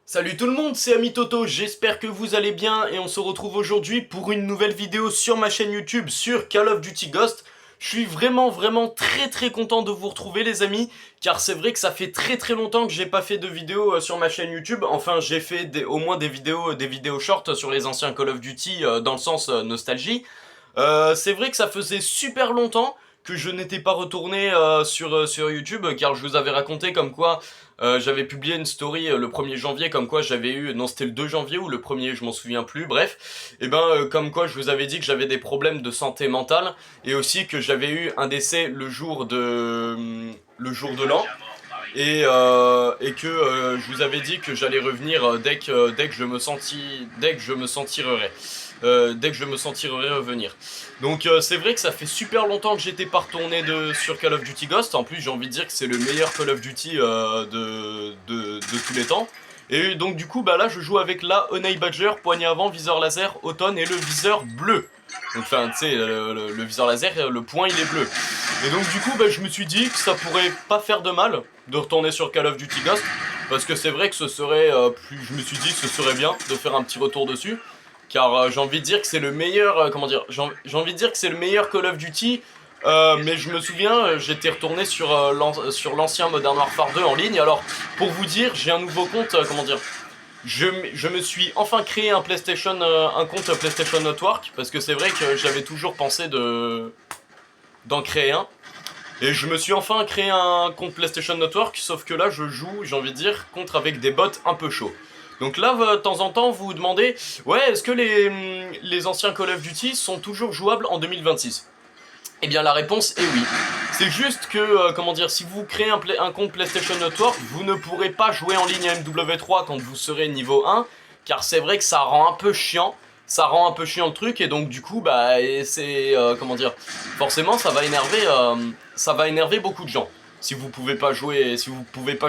Salut tout le monde, c'est Ami Toto, j'espère que vous allez bien et on se retrouve aujourd'hui pour une nouvelle vidéo sur ma chaîne YouTube sur Call of Duty Ghost. Je suis vraiment très content de vous retrouver les amis, car c'est vrai que ça fait très longtemps que j'ai pas fait de vidéo sur ma chaîne YouTube. Enfin j'ai fait au moins des vidéos short sur les anciens Call of Duty dans le sens nostalgie. C'est vrai que ça faisait super longtemps que je n'étais pas retourné sur YouTube, car je vous avais raconté comme quoi j'avais publié une story le 1er janvier, comme quoi j'avais eu, non c'était le 2 janvier ou le 1er, je m'en souviens plus, bref, et ben comme quoi je vous avais dit que j'avais des problèmes de santé mentale, et aussi que j'avais eu un décès le jour de l'an, et que je vous avais dit que j'allais revenir dès que je me sentirais. Dès que je me sentirai revenir. Donc c'est vrai que ça fait super longtemps que j'étais pas retourné sur Call of Duty Ghost. En plus j'ai envie de dire que c'est le meilleur Call of Duty de tous les temps. Et donc du coup bah là je joue avec la Honey Badger, poignée avant, viseur laser, automne et le viseur bleu. Donc enfin tu sais le viseur laser, le point il est bleu. Et donc du coup bah, je me suis dit que ça pourrait pas faire de mal de retourner sur Call of Duty Ghost. Parce que c'est vrai que ce serait je me suis dit que ce serait bien de faire un petit retour dessus. Car j'ai envie de dire que c'est le meilleur, comment dire, j'ai envie de dire que c'est le meilleur Call of Duty, mais je me souviens, j'étais retourné sur l'ancien Modern Warfare 2 en ligne. Alors, pour vous dire, j'ai un nouveau compte, comment dire, je me suis enfin créé un compte PlayStation Network, parce que c'est vrai que j'avais toujours pensé d'en créer un. Et je me suis enfin créé un compte PlayStation Network, sauf que là je joue, j'ai envie de dire, contre avec des bots un peu chauds. Donc là, de temps en temps, vous vous demandez, ouais, est-ce que les anciens Call of Duty sont toujours jouables en 2026? Eh bien la réponse est oui. C'est juste que, comment dire, si vous créez un compte PlayStation Network, vous ne pourrez pas jouer en ligne à MW3 quand vous serez niveau 1, car c'est vrai que ça rend un peu chiant. Ça rend un peu chiant le truc, et donc du coup, bah, c'est, comment dire, forcément ça va énerver beaucoup de gens. Si vous pouvez pas jouer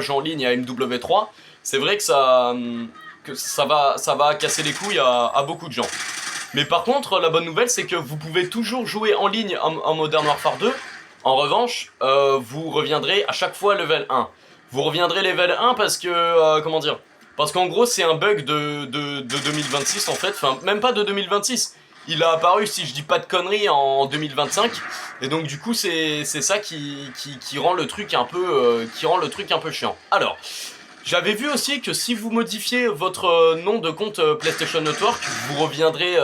en ligne à MW3, c'est vrai que ça va casser les couilles à beaucoup de gens. Mais par contre, la bonne nouvelle, c'est que vous pouvez toujours jouer en ligne en Modern Warfare 2. En revanche, vous reviendrez à chaque fois level 1. Vous reviendrez level 1 parce que, comment dire, parce qu'en gros, c'est un bug de 2026 en fait, enfin, même pas de 2026. Il a apparu, si je dis pas de conneries, en 2025. Et donc, du coup, c'est ça qui rend le truc un peu chiant. Alors, j'avais vu aussi que si vous modifiez votre nom de compte PlayStation Network, vous reviendrez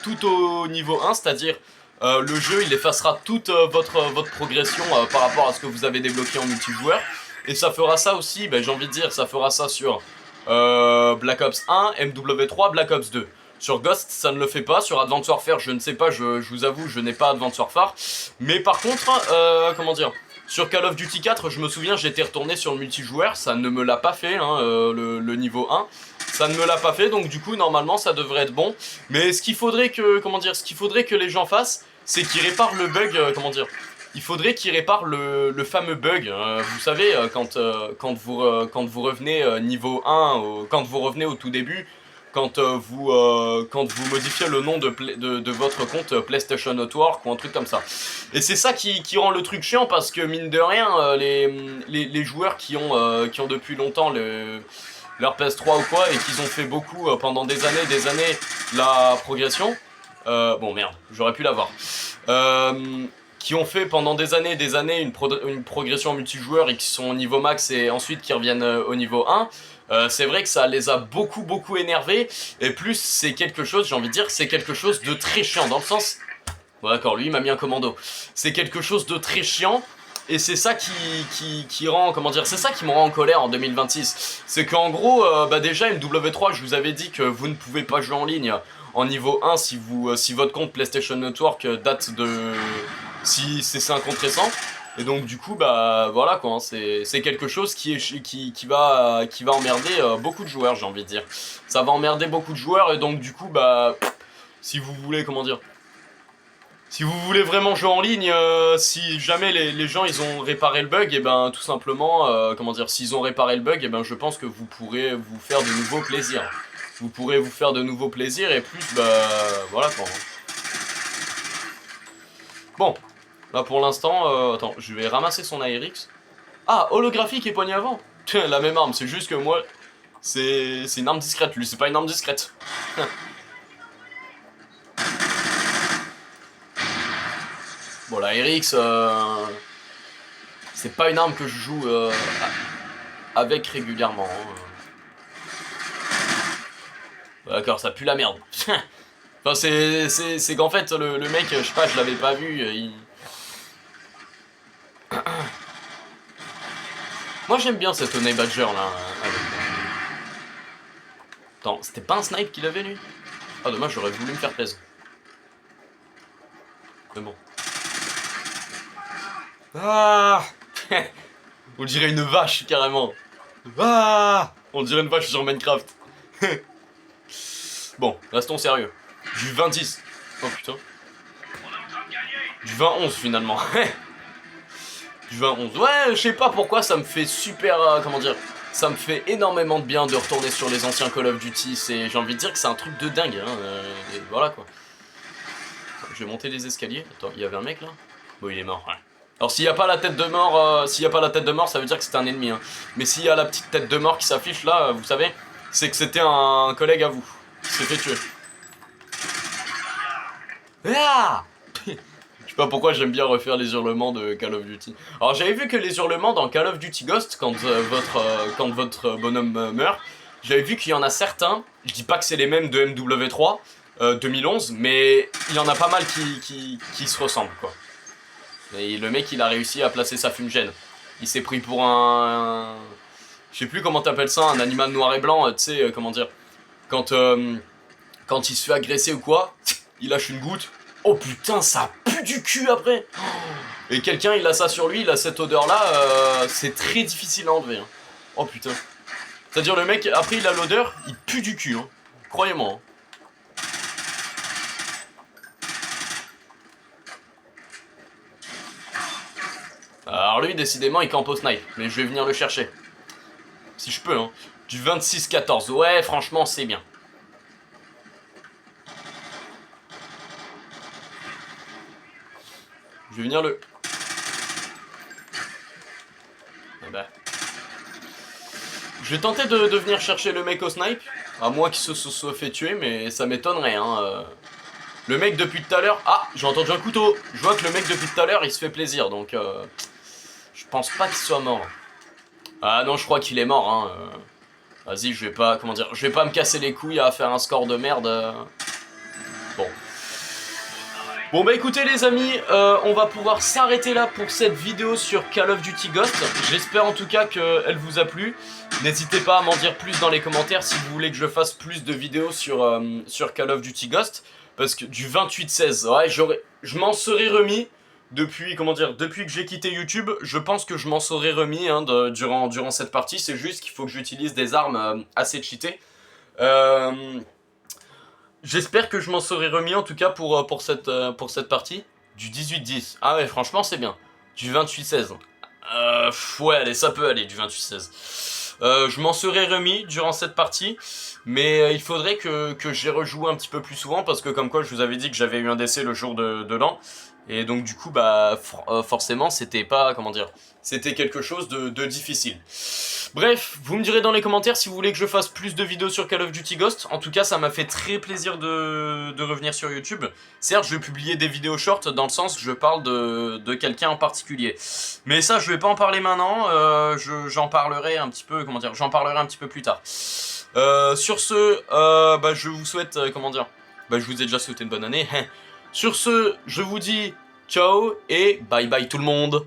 tout au niveau 1, c'est-à-dire le jeu il effacera toute votre progression par rapport à ce que vous avez débloqué en multijoueur. Et ça fera ça aussi, ben, j'ai envie de dire, ça fera ça sur Black Ops 1, MW3, Black Ops 2. Sur Ghost, ça ne le fait pas. Sur Advanced Warfare, je ne sais pas, je vous avoue, je n'ai pas Advanced Warfare. Mais par contre, comment dire, sur Call of Duty 4, je me souviens, j'étais retourné sur le multijoueur, ça ne me l'a pas fait, hein, le niveau 1. Ça ne me l'a pas fait, donc du coup, normalement, ça devrait être bon. Mais ce qu'il faudrait que, comment dire, ce qu'il faudrait que les gens fassent, c'est qu'ils réparent le bug, comment dire, il faudrait qu'ils réparent le fameux bug. Vous savez, quand vous revenez niveau 1, quand vous revenez au tout début, quand vous modifiez le nom de votre compte PlayStation Network ou un truc comme ça. Et c'est ça qui rend le truc chiant, parce que mine de rien, les joueurs qui ont depuis longtemps leur PS3 ou quoi, et qu'ils ont fait beaucoup pendant des années la progression, bon merde, j'aurais pu l'avoir, qui ont fait pendant des années une progression multijoueur et qui sont au niveau max et ensuite qui reviennent au niveau 1, c'est vrai que ça les a beaucoup énervés, et plus c'est quelque chose, j'ai envie de dire, c'est quelque chose de très chiant, dans le sens... Bon d'accord, lui il m'a mis un commando. C'est quelque chose de très chiant, et c'est ça qui rend, comment dire, c'est ça qui me rend en colère en 2026. C'est qu'en gros, bah déjà MW3, je vous avais dit que vous ne pouvez pas jouer en ligne en niveau 1 si votre compte PlayStation Network date de... si c'est un compte récent. Et donc du coup, bah voilà quoi, hein, c'est quelque chose qui va emmerder beaucoup de joueurs, j'ai envie de dire. Ça va emmerder beaucoup de joueurs, et donc du coup, bah, si vous voulez, comment dire... Si vous voulez vraiment jouer en ligne, si jamais les gens ils ont réparé le bug, et ben tout simplement, comment dire, s'ils ont réparé le bug, et ben je pense que vous pourrez vous faire de nouveaux plaisirs. Vous pourrez vous faire de nouveaux plaisirs, et plus, bah voilà quoi. Bon, là pour l'instant, attends, je vais ramasser son ARX. Ah, holographique et poignée avant. La même arme, c'est juste que moi, C'est une arme discrète, lui, c'est pas une arme discrète. Bon, la RX, c'est pas une arme que je joue avec régulièrement. D'accord, ça pue la merde. Enfin, c'est qu'en fait, le mec, je sais pas, je l'avais pas vu, Moi, j'aime bien cette Honey Badger, là. Attends, c'était pas un snipe qu'il avait, lui? Ah, dommage, j'aurais voulu me faire plaisir. Mais bon. Ah. On dirait une vache, carrément. Ah. On dirait une vache sur Minecraft. Bon, restons sérieux. Du 20-10. Oh putain. Du 20-11 finalement. Du 20-11. Ouais, je sais pas pourquoi ça me fait super... comment dire, ça me fait énormément de bien de retourner sur les anciens Call of Duty. J'ai envie de dire que c'est un truc de dingue. Hein, et voilà quoi. Je vais monter les escaliers. Attends, il y avait un mec là? Bon, il est mort. Ouais. Alors s'il n'y a pas la tête de mort, ça veut dire que c'est un ennemi. Hein. Mais s'il y a la petite tête de mort qui s'affiche là, vous savez, c'est que c'était un collègue à vous qui s'est fait tuer. Ah. Je sais pas pourquoi j'aime bien refaire les hurlements de Call of Duty. Alors j'avais vu que les hurlements dans Call of Duty Ghost, quand votre bonhomme meurt, j'avais vu qu'il y en a certains, je dis pas que c'est les mêmes de MW3 2011, mais il y en a pas mal qui se ressemblent quoi. Et le mec il a réussi à placer sa fumigène. Il s'est pris pour un... Je sais plus comment t'appelles ça, un animal noir et blanc, tu sais, comment dire. Quand il se fait agresser ou quoi, il lâche une goutte. Oh putain, ça pue du cul après. Et quelqu'un il a ça sur lui, il a cette odeur là, c'est très difficile à enlever. Hein. Oh putain. C'est-à-dire le mec, après il a l'odeur, il pue du cul. Hein. Croyez-moi. Hein. Alors lui, décidément, il campe au snipe. Mais je vais venir le chercher. Si je peux, hein. Du 26-14. Ouais, franchement, c'est bien. Je vais venir le... Eh ben. Je vais tenter de venir chercher le mec au snipe. À moins qu'il se soit fait tuer, mais ça m'étonnerait, hein. Le mec, depuis tout à l'heure... Ah, j'ai entendu un couteau. Je vois que le mec, depuis tout à l'heure, il se fait plaisir, donc... Je pense pas qu'il soit mort. Ah non, je crois qu'il est mort, hein. Vas-y, je vais pas, comment dire, je vais pas me casser les couilles à faire un score de merde. Bon. Bon bah écoutez les amis, on va pouvoir s'arrêter là pour cette vidéo sur Call of Duty Ghost. J'espère en tout cas qu'elle vous a plu. N'hésitez pas à m'en dire plus dans les commentaires si vous voulez que je fasse plus de vidéos sur Call of Duty Ghost. Parce que du 28-16, ouais, je m'en serais remis. Depuis, comment dire, depuis que j'ai quitté YouTube, je pense que je m'en serais remis hein, durant cette partie. C'est juste qu'il faut que j'utilise des armes assez cheatées. J'espère que je m'en serais remis en tout cas pour cette partie. Du 18-10. Ah ouais, franchement, c'est bien. Du 28-16. Ouais, allez, ça peut aller, du 28-16. Je m'en serais remis durant cette partie. Mais il faudrait que j'y rejoue un petit peu plus souvent. Parce que comme quoi, je vous avais dit que j'avais eu un décès le jour de l'an. Et donc du coup, bah forcément, c'était pas, comment dire, c'était quelque chose de difficile. Bref, vous me direz dans les commentaires si vous voulez que je fasse plus de vidéos sur Call of Duty Ghost. En tout cas, ça m'a fait très plaisir de revenir sur YouTube. Certes, je vais publier des vidéos short dans le sens que je parle de quelqu'un en particulier. Mais ça, je vais pas en parler maintenant, j'en parlerai un petit peu, comment dire, j'en parlerai un petit peu plus tard. Sur ce, bah je vous souhaite, comment dire, bah je vous ai déjà souhaité une bonne année. Sur ce, je vous dis ciao et bye bye tout le monde.